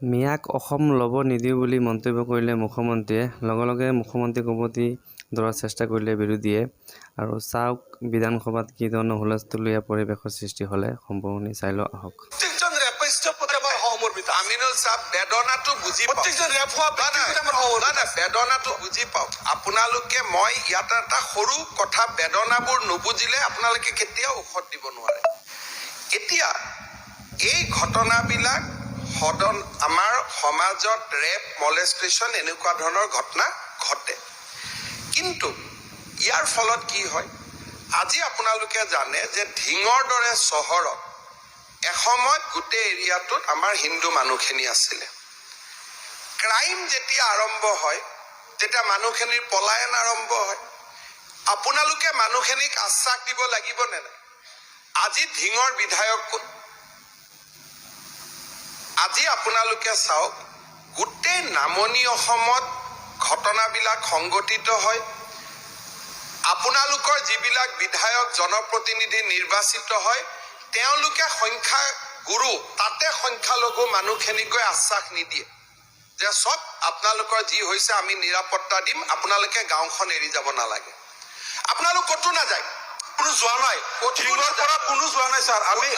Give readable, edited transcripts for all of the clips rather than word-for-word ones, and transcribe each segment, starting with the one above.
মিয়াক অসম ল'ব নিদিওঁ বুলি মন্তব্য কৰিলে মুখ্যমন্ত্ৰীয়ে। লগে লগে মুখ্যমন্ত্ৰীক উভতি ধৰাৰ চেষ্টা কৰিলে বিৰোধীয়ে। আৰু চাওক বিধানসভাত কি ধৰণৰ হুলস্থুলীয়া পৰিৱেশৰ সৃষ্টি হ'লে। সম্পূৰ্ণ চাই লওঁ আহক। আমিনুল চাহাব বেদনাটো বুজি বেদনাটো বুজি পাওক। আপোনালোকে মই ইয়াত এটা সৰু কথা, বেদনাবোৰ নুবুজিলে আপোনালোকে কেতিয়াও ঔষধ দিব নোৱাৰে। এতিয়া এই ঘটনাবিলাক আমাৰ সমাজত ৰেপ, মলেষ্টেশ্যন এনেকুৱা ধৰণৰ ঘটনা ঘটে। কিন্তু ইয়াৰ ফলত কি হয়, আজি আপোনালোকে জানে যে ধিঙৰ দৰে চহৰত এসময়ত গোটেই এৰিয়াটোত আমাৰ হিন্দু মানুহখিনি আছিলে। ক্ৰাইম যেতিয়া আৰম্ভ হয় তেতিয়া মানুহখিনিৰ পলায়ন আৰম্ভ হয়। আপোনালোকে মানুহখিনিক আশ্বাস দিব লাগিব নে নাই? আজি ধিঙৰ বিধায়ক কোন? আজি আপোনালোকে চাওক, গোটেই নামনি অসমত ঘটনাবিলাক সংঘটিত হয়। আপোনালোকৰ যিবিলাক বিধায়ক জনপ্ৰতিনিধি নিৰ্বাচিত হয় তেওঁলোকে সংখ্যা গুৰু, তাতে সংখ্যালঘু মানুহখিনিক গৈ আশ্বাস নিদিয়ে যে চব আপোনালোকৰ যি হৈছে আমি নিৰাপত্তা দিম, আপোনালোকে গাঁওখন এৰি যাব নালাগে। আপোনালোক ক'তো নাযায়, কোনো যোৱা নাই, ধিঙৰ পৰা কোনো যোৱা নাই ছাৰ। আমি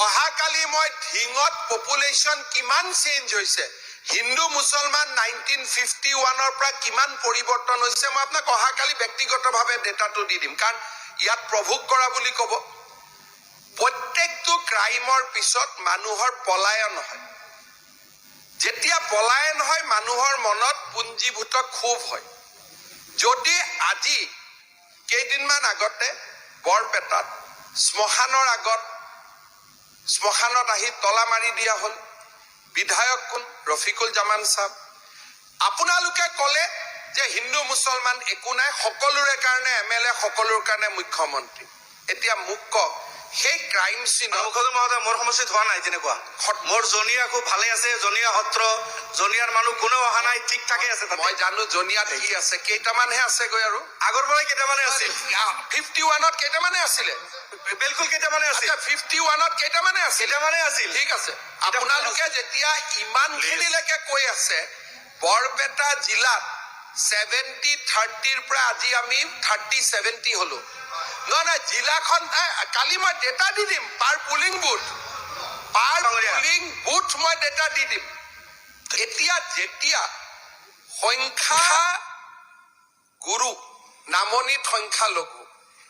অহাকালি মই ধিঙত পপুলেশ্যন কিমান চেঞ্জ হৈছে, হিন্দু মুছলমান 1951-ৰ পৰা কিমান পৰিৱৰ্তন হৈছে, মই আপোনাক অহাকালি ব্যক্তিগতভাৱে ডেটাটো দি দিম। কাৰণ ইয়াত প্ৰভোগ কৰা বুলি ক'ব। প্ৰত্যেকটো ক্ৰাইমৰ পিছত মানুহৰ পলায়ন হয়। যেতিয়া পলায়ন হয় মানুহৰ মনত পুঞ্জীভূত ক্ষোভ হয়। যদি আজি কেইদিনমান আগতে বৰপেটাত শ্মশানত আহি তলা মাৰি দিয়া হ'ল। বিধায়ক কোন? ৰফিকুল জামান চাহাব। আপোনালোকে ক'লে যে হিন্দু মুছলমান একো নাই, সকলোৰে কাৰণে MLA, সকলোৰে কাৰণে মুখ্যমন্ত্ৰী। এতিয়া মোক কওক, সেই ক্ৰাইম চিনৰ মোৰ সমস্যাত হোৱা নাই তেনেকুৱা। মোৰ জনিয়া খুব ভালে আছে, জনিয়া সত্ৰ, জনিয়াৰ মানুহ কোনেও অহা নাই, ঠিক ঠাকে আছে। মই জানো জনিয়াত কি আছে, কেইটামানহে আছেগৈ। আৰু আগৰ পৰাই কেইটামানে আছিল। 51ত কেইটামানে আছিলে, বিলকুল কেইটামানে আছিল। 51ত কেইটামানে আছিল, ঠিক আছে। আপোনালোকে যেতিয়া ইমানখিনিলৈকে কৈ আছে, বৰপেটা জিলাত 70-30ৰ পৰা আজি আমি 30-70 হলো। নহয়, জিলাখন কালি মই ডেটা দি দিম, পাৰ পুলিং বুথ মই ডেটা দি দিম। এতিয়া যেতিয়া সংখ্যা গুৰু, নামনিত সংখ্যালঘু,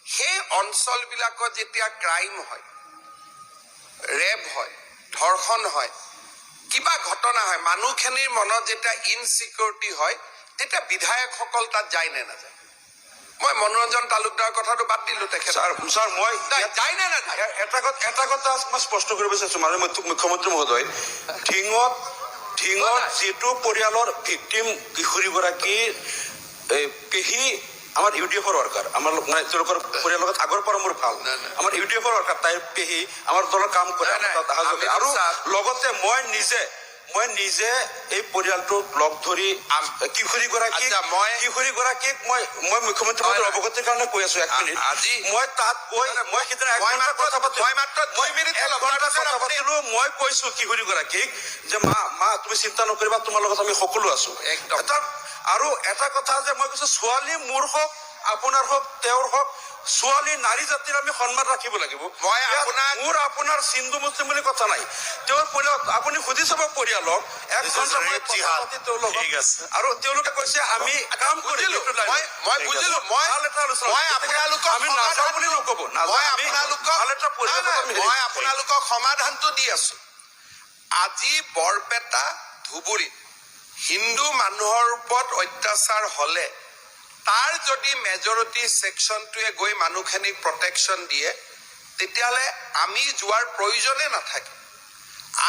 সেই অঞ্চলবিলাকত যেতিয়া ক্ৰাইম হয়, ৰেপ হয়, ধৰ্ষণ হয়, কিবা ঘটনা হয়, মানুহখিনিৰ মনত যেতিয়া ইনচিকিউৰিটি হয়, তেতিয়া বিধায়কসকল তাত যায় নে নাযায়? মই মনোৰঞ্জন তালুকদাৰৰ কথাটো বাদ দিলো। তেখেত মই যায় নে নাযায়? এটা কথা মই স্পষ্ট কৰিব বিচাৰিছো, মুখ্যমন্ত্ৰী মহোদয়, ধিঙত যিটো পৰিয়ালৰ ভিক্টিম কিশোৰীগৰাকী পেহী আমাৰ UDF-ৰ ৱাৰ্কাৰ, আমাৰ তেওঁলোকৰ পৰিয়ালৰ লগত আগৰ পৰা মোৰ ভাল, আমাৰ UDF-ৰ ৱাৰ্কাৰ, তাইৰ পেহী আমাৰ দলৰ কাম কৰে। আৰু লগতে মই নিজে এই পৰিয়ালটোক লগ ধৰি কিশোৰীগৰাকীক মই মুখ্যমন্ত্ৰী মহোদয়ৰ অৱগতিৰ কাৰণে কৈ আছো। 1 মিনিট, মই তাত গৈ মই সিদিনা কথা পাতিলো। মই কৈছো কিশোৰীগৰাকীক যে মা তুমি চিন্তা নকৰিবা, তোমাৰ লগত আমি সকলো আছো। আৰু এটা কথা যে মই কৈছো, ছোৱালী মোৰ হওক, আপোনাৰ হওক, তেওঁৰ হওক, ছোৱালী নাৰী জাতিৰ আমি সন্মান ৰাখিব লাগিব। মোৰ আপোনাৰ হিন্দু মুছলিম বুলি কথা নাই। তেওঁৰ পৰিয়াল আপুনি সুধি চাব, পৰিয়ালক 1 ঘণ্টা আৰু তেওঁলোকে কৈছে আমি কাম কৰিলো। মই বুজিলো, মই আপোনালোকক সমাধানটো দি আছো। আজি বৰপেটা, ধুবুৰীত হিন্দু মানুহৰ ওপৰত অত্যাচাৰ হলে তাৰ যদি মেজৰিটি ছেকশ্যনটোৱে গৈ মানুহখিনিক প্ৰটেকশ্যন দিয়ে, তেতিয়াহ'লে আমি যোৱাৰ প্ৰয়োজনে নাথাকে।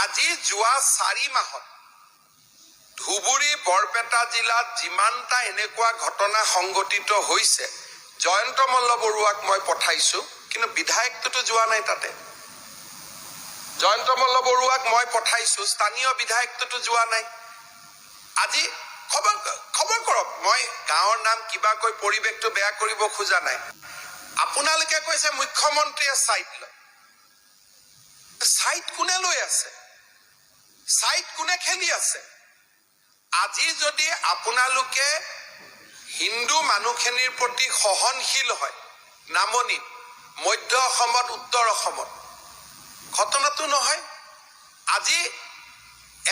আজি যোৱা 4 মাহত ধুবুৰী, বৰপেটা জিলাত যিমানটা এনেকুৱা ঘটনা সংঘটিত হৈছে, জয়ন্ত মল্ল বৰুৱাক মই পঠাইছো, কিন্তু বিধায়কটোতো যোৱা নাই তাতে। জয়ন্ত মল্ল বৰুৱাক মই পঠাইছো, স্থানীয় বিধায়কটোতো যোৱা নাই। আজি খবৰ কৰক, মই গাঁৱৰ নাম কিবা কৈ পৰিৱেশটো বেয়া কৰিব খোজা নাই। আপোনালোকে কৈছে মুখ্যমন্ত্ৰীয়ে ছাইড লয়। ছাইড কোনে লৈ আছে? ছাইড কোনে খেলি আছে? আজি যদি আপোনালোকে হিন্দু মানুহখিনিৰ প্ৰতি সহনশীল হয়, নামনিত, মধ্য অসমত, উত্তৰ অসমত, ঘটনাটো নহয়। আজি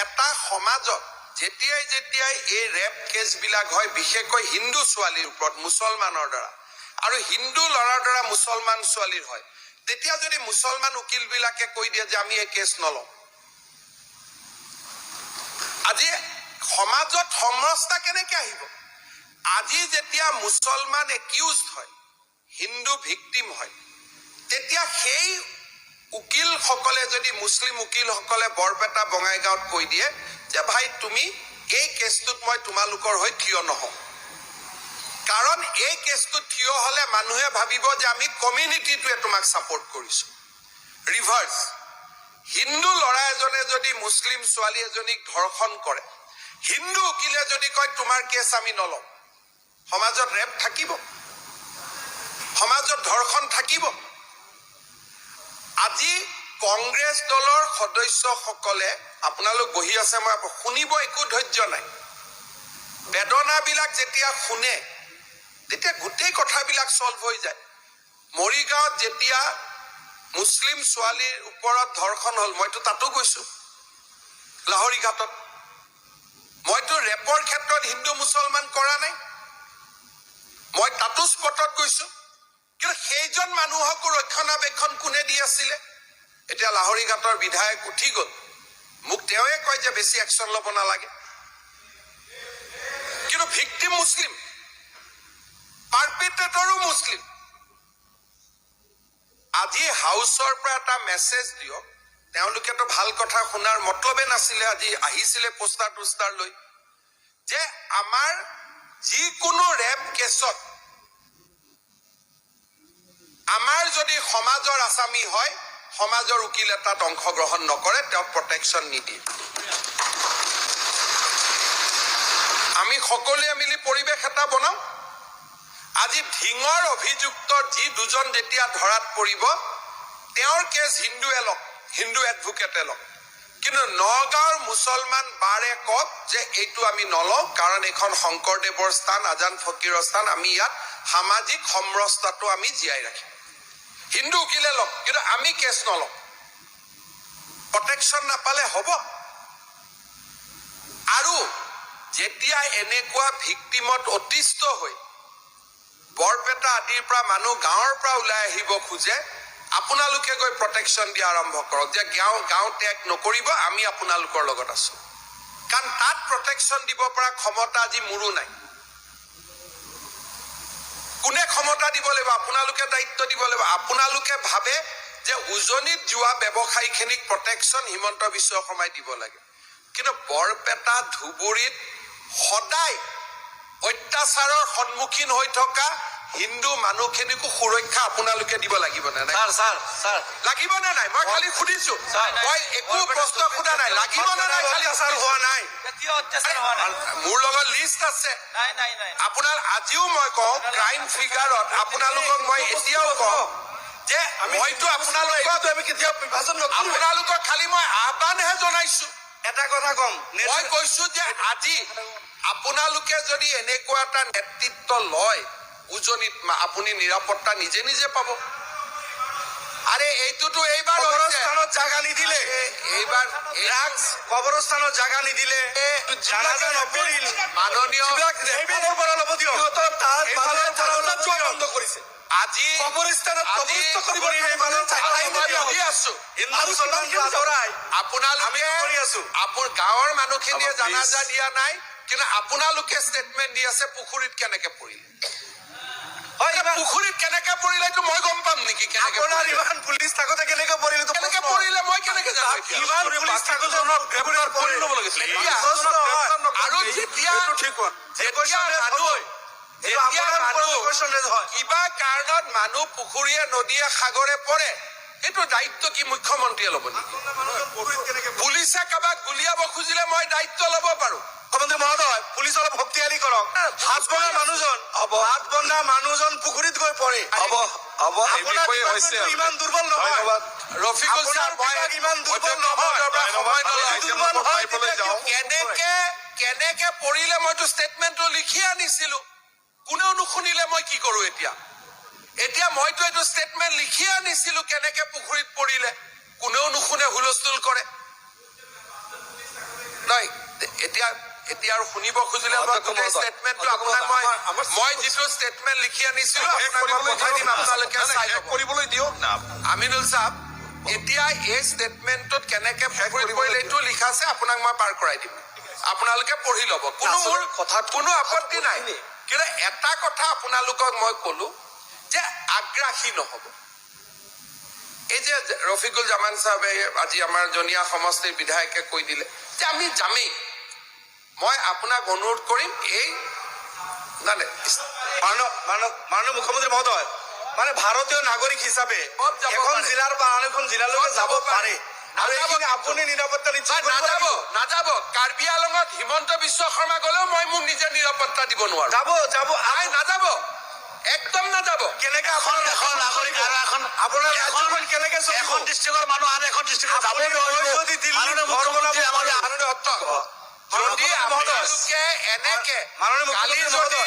এটা সমাজত যেতিয়াই এই ৰেপ কেছবিলাক হয়, বিশেষকৈ হিন্দু ছোৱালীৰ ওপৰত মুছলমানৰ দ্বাৰা, আৰু হিন্দু ল'ৰাৰ দ্বাৰা মুছলমান ছোৱালীৰ হয়, তেতিয়া যদি মুছলমান উকিলবিলাকে কৈ দিয়ে যে আমি এই কেছ নলওঁ, আজি সমাজত সমৰসতা কেনেকে আহিব? আজি যেতিয়া মুছলমান একিউজড হয়, হিন্দু ভিক্টিম হয়, তেতিয়া সেই উকিলসকলে যদি মুছলিম উকিলসকলে বৰপেটা বঙাইগাঁৱত কৈ দিয়ে যে ভাই তুমি এই কেছটোত মই তোমালোকৰ হৈ থিয় নহওঁ, কাৰণ এই কেছটোত থিয় হলে মানুহে ভাবিব যে আমি কমিউনিটিটোৱে তোমাক ছাপোৰ্ট কৰিছো। ৰিভাৰ্ছ, হিন্দু ল'ৰা এজনে যদি মুছলিম ছোৱালী এজনীক ধৰ্ষণ কৰে, হিন্দু উকিলে যদি কয় তোমাৰ কেছ আমি নলওঁ, সমাজত ৰেপ থাকিব, সমাজত ধৰ্ষণ থাকিব। আজি কংগ্ৰেছ দলৰ সদস্যসকলে, আপোনালোক বহি আছে, মই শুনিব একো ধৈৰ্য নাই। বেদনাবিলাক যেতিয়া শুনে তেতিয়া গোটেই কথাবিলাক চল্ভ হৈ যায়। মৰিগাঁৱত যেতিয়া মুছলিম ছোৱালীৰ ওপৰত ধৰ্ষণ হ'ল, মইতো তাতো গৈছো, লাহৰী ঘাটত। মইতো ৰেপৰ ক্ষেত্ৰত হিন্দু মুছলমান কৰা নাই, মই তাতো স্পটত গৈছো। কিন্তু সেইজন মানুহকো ৰক্ষণাবেক্ষণ কোনে দি আছিলে? এতিয়া লাহৰী ঘাটৰ বিধায়ক উঠি গ'ল, মোক তেওঁৱে কয় যে বেছি একশ্যন ল'ব নালাগে, কিন্তু ভিক্টিম মুছলিম, পাৰ্পিট্ৰেটৰো মুছলিম। আজি হাউচৰ পৰা এটা মেছেজ দিয়ক, তেওঁলোকেতো ভাল কথা শুনাৰ মতলবে নাছিলে, আজি আহিছিলে পোষ্টাৰ টোষ্টাৰ লৈ, যে আমাৰ যিকোনো ৰেপ কেছত আমাৰ যদি সমাজৰ আসামী হয়, সমাজৰ উকিল এটাত অংশগ্ৰহণ নকৰে, তেওঁক প্ৰটেকশ্যন নিদিয়ে। আমি সকলোৱে মিলি পৰিৱেশ এটা বনাওঁ। আজি ধিঙৰ অভিযুক্তৰ যি দুজন যেতিয়া ধৰাত পৰিব, তেওঁৰ কেছ হিন্দুৱে লওক, হিন্দু এডভোকেটে লওক, কিন্তু নগাঁৱৰ মুছলমান বাৰে কওক যে এইটো আমি নলওঁ, কাৰণ এইখন শংকৰদেৱৰ স্থান, আজান ফকীৰৰ স্থান, আমি ইয়াত সামাজিক সমৰসতাটো আমি জীয়াই ৰাখিম। হিন্দু উকিলে লওক, কিন্তু আমি কেছ নলওঁ। প্ৰটেকশ্যন নাপালে হ'ব। আৰু যেতিয়া এনেকুৱা ভিক্টিমত অতিষ্ঠ হৈ বৰপেটা আদিৰ পৰা মানুহ গাঁৱৰ পৰা ওলাই আহিব খোজে, আপোনালোকে গৈ প্ৰটেকশ্যন দিয়া আৰম্ভ কৰক, যে গাঁও ত্যাগ নকৰিব, আমি আপোনালোকৰ লগত আছো। কাৰণ তাত প্ৰটেকশ্যন দিব পৰা ক্ষমতা আজি মোৰো নাই। কোনে ক্ষমতা দিব লাগিব? আপোনালোকে দায়িত্ব দিব লাগিব। আপোনালোকে ভাবে যে উজনিত যোৱা ব্যৱসায়ীখিনিক প্ৰটেকশ্যন হিমন্ত বিশ্ব শৰ্মাই দিব লাগে, কিন্তু বৰপেটা ধুবুৰীত সদায় অত্যাচাৰৰ সন্মুখীন হৈ থকা হিন্দু মানুহখিনিকো সুৰক্ষা আপোনালোকে দিব লাগিব নে নাই? লাগিব নে নাই? মই খালি সুধিছো, মই একো প্ৰশ্ন সোধা নাই, লাগিব নে নাই? খালি হোৱা নাই, মোৰ লগত লিষ্ট আছে। আপোনাৰ আজিও মই কওঁ, ক্ৰাইম ফিগাৰত আপোনালোকক মই এতিয়াও কওঁ যে মইতো আপোনালোকক খালি মই আহ্বানহে জনাইছো। এটা কথা কম, মই কৈছো যে আজি আপোনালোকে যদি এনেকুৱা এটা নেতৃত্ব লয় উজনিত, আপুনি নিৰাপত্তা নিজে নিজে পাব। আৰে এইটোতো এইবাৰ কবৰস্থানত জাগা নিদিলে, এইবাৰ ড্ৰাগছ কবৰস্থানত জাগা নিদিলে, জানাজা নপৰিল, মাননীয় সেইবিলাকৰ পৰা ল'ব দিয়ক। বন্ধ কৰিছে আজি কবৰস্থানত কবৰস্থ কৰিব আছো। আপোনালোকে গাঁৱৰ মানুহখিনিয়ে জানাজা দিয়া নাই, কিন্তু আপোনালোকে ষ্টেটমেণ্ট দি আছে পুখুৰীত কেনেকে পৰিলে। পুখুৰীত কেনেকে পৰিলে এইটো মই গম পাম নেকি? আপোনাৰ ইমান পুলিচ থাকোতে কেনেকে পৰিলে? কেনেকে পৰিলে মই কেনেকে জানো? ইমান পুলিচ থাকোতে আৰু যেতিয়া কিবা কাৰণত মানুহ পুখুৰীয়ে নদীয়ে সাগৰে পৰে, এইটো দায়িত্ব কি মুখ্যমন্ত্ৰীয়ে ল'ব নেকি? পুলিচে কাৰোবাক গুলিয়াব খুজিলে মই দায়িত্ব ল'ব পাৰো। মুখ্যমন্ত্ৰী মহোদয়, পুলিচ অলপ শক্তিশালী কৰক। হাত বন্ধা মানুহজন পুখুৰীত গৈ পৰে। হ'ব এই আপোনাৰ বিষয়ে হৈছে ডিপাৰ্টমেণ্টটো ইমান দুৰ্বল নহয়। ধন্যবাদ। ৰফিকুল ছাৰ, মই ইমান দুৰ্বল নহয়। সময় নলওঁ। দুৰ্বল হয় তেতিয়া কেনেকে পৰিলে মইতো ষ্টেটমেণ্টটো লিখি আনিছিলো, কোনেও নুশুনিলে মই কি কৰো এতিয়া মইতো এইটো ষ্টেটমেণ্ট লিখি আনিছিলো, কেনেকে পুখুৰীত পৰিলে কোনেও নুশুনে, হুলস্থুল কৰে। নাই এতিয়া আৰু শুনিব খুজিলে মই গোটেই ষ্টেটমেণ্টটো আপোনাক মই যিটো ষ্টেটমেণ্ট লিখি আনিছিলো আপোনাক মই পঠাই দিম, আপোনালোকে চাই ল'ব। কৰিবলৈ দিয়ক না। আমিনুল চাহাব, এতিয়া এই ষ্টেটমেণ্টটোত কেনেকে পুখুৰীত পৰিলে এইটো লিখা আছে, আপোনাক মই পাৰ কৰাই দিম, আপোনালোকে পঢ়ি ল'ব। মোৰ কোনো আপত্তি নাই, কিন্তু এটা কথা আপোনালোকক মই কলো যে আগ্ৰাসী নহব। এই যে ৰফিকুল জামান চাহাবে আজি আমাৰ জনীয়া সমষ্টিৰ বিধায়কে কৈ দিলে যে আমি যামেই, মই আপোনাক অনুৰোধ কৰিম এই মাননীয় মুখ্যমন্ত্ৰী মহোদয়, মানে ভাৰতীয় নাগৰিক হিচাপে এখন জিলাৰ পৰা আন এখন জিলালৈকে যাব পাৰে, আৰু এইখিনি আপুনি নিৰাপত্তা নিশ্চিত কৰিব লাগিব। নাযাব। কাৰ্বি আলঙত হিমন্ত বিশ্ব শৰ্মা গলেও মই মোক নিজে নিৰাপত্তা দিব নোৱাৰো। যাব নাযাব, একদম নাযাব। কেনেকে আপোনাৰ নাগৰিক আৰু আপোনাৰ ৰাজ্যখন কেনেকে চলিব? এখন ডিষ্ট্ৰিক্টৰ মানুহ আন এখন ডিষ্ট্ৰিক্টত যাব আপুনি যদি দিল্লীত ঘৰ বনাব পাৰে, যদি আপোনালোকে এনেকে কালি যদি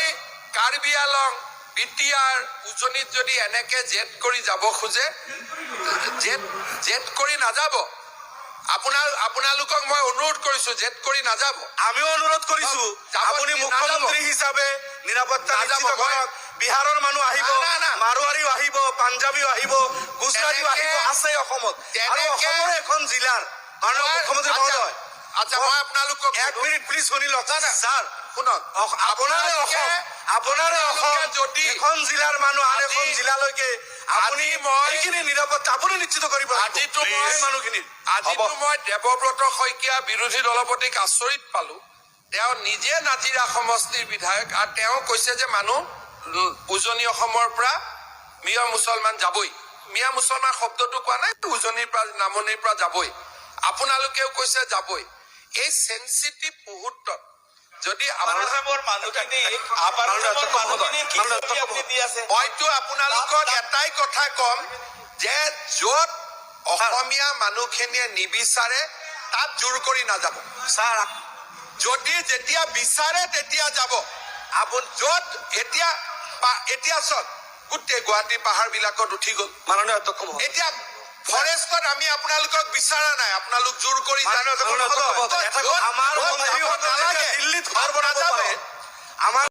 কাৰ্বি আলং, বিটিআৰ, উজনিত যদি এনেকে জেদ কৰি যাব খোজে, জেদ কৰি নাযাব। আপোনালোকক মই অনুৰোধ কৰিছো, জেদ কৰি নাযাব। আমিও অনুৰোধ কৰিছো, আপুনি মুখ্যমন্ত্ৰী হিচাপে নিৰাপত্তা নিশ্চিত কৰক। বিহাৰৰ মানুহ আহিব, মাৰোৱাৰীও আহিব, পাঞ্জাবীও আহিব, গুজৰাটীও আহিব, আছে অসমত, আৰু অসমৰ এখন জিলাৰ মাননীয় মুখ্যমন্ত্ৰী মহোদয়। আচ্ছা, মই আপোনালোকক এক মিনিট প্লিজ শুনি লওক ছাৰ। শুনক, আপোনাৰে অসম যদি এখন জিলাৰ মানুহ আন এখন জিলালৈকে আপুনি এইখিনি নিৰাপত্তা আপুনি নিশ্চিত কৰিব। আজিতো মানুহখিনিৰ মই দেৱব্ৰত শইকীয়া বিৰোধী দলপতিক আচৰিত পালো। তেওঁ নিজে নাজিৰা সমষ্টিৰ বিধায়ক, আৰু তেওঁ কৈছে যে মানুহ উজনি অসমৰ পৰা মিয়া মুছলমান যাবই। মিয়া মুছলমান শব্দটো কোৱা নাই, উজনিৰ পৰা নামনিৰ পৰা যাবই। আপোনালোকেও কৈছে যাবই। এই সেন্সিটিভ মুহূৰ্তত যদি মইতো আপোনালোকক এটাই কথা কম যে য'ত অসমীয়া মানুহখিনিয়ে নিবিচাৰে তাত জোৰ কৰি নাযাব। ছাৰ, যদি যেতিয়া বিচাৰে তেতিয়া যাব। য'ত এতিয়া চক গোটেই গুৱাহাটী পাহাৰ বিলাকত উঠি গল। মাননীয় অধ্যক্ষ মহোদয়, এতিয়া ফৰেষ্টত আমি আপোনালোকক বিচৰা নাই, আপোনালোক জোৰ কৰি আমাৰ মন্ত্ৰীসকলে দিল্লীত ঘৰ বনাব পাৰে, আমাৰ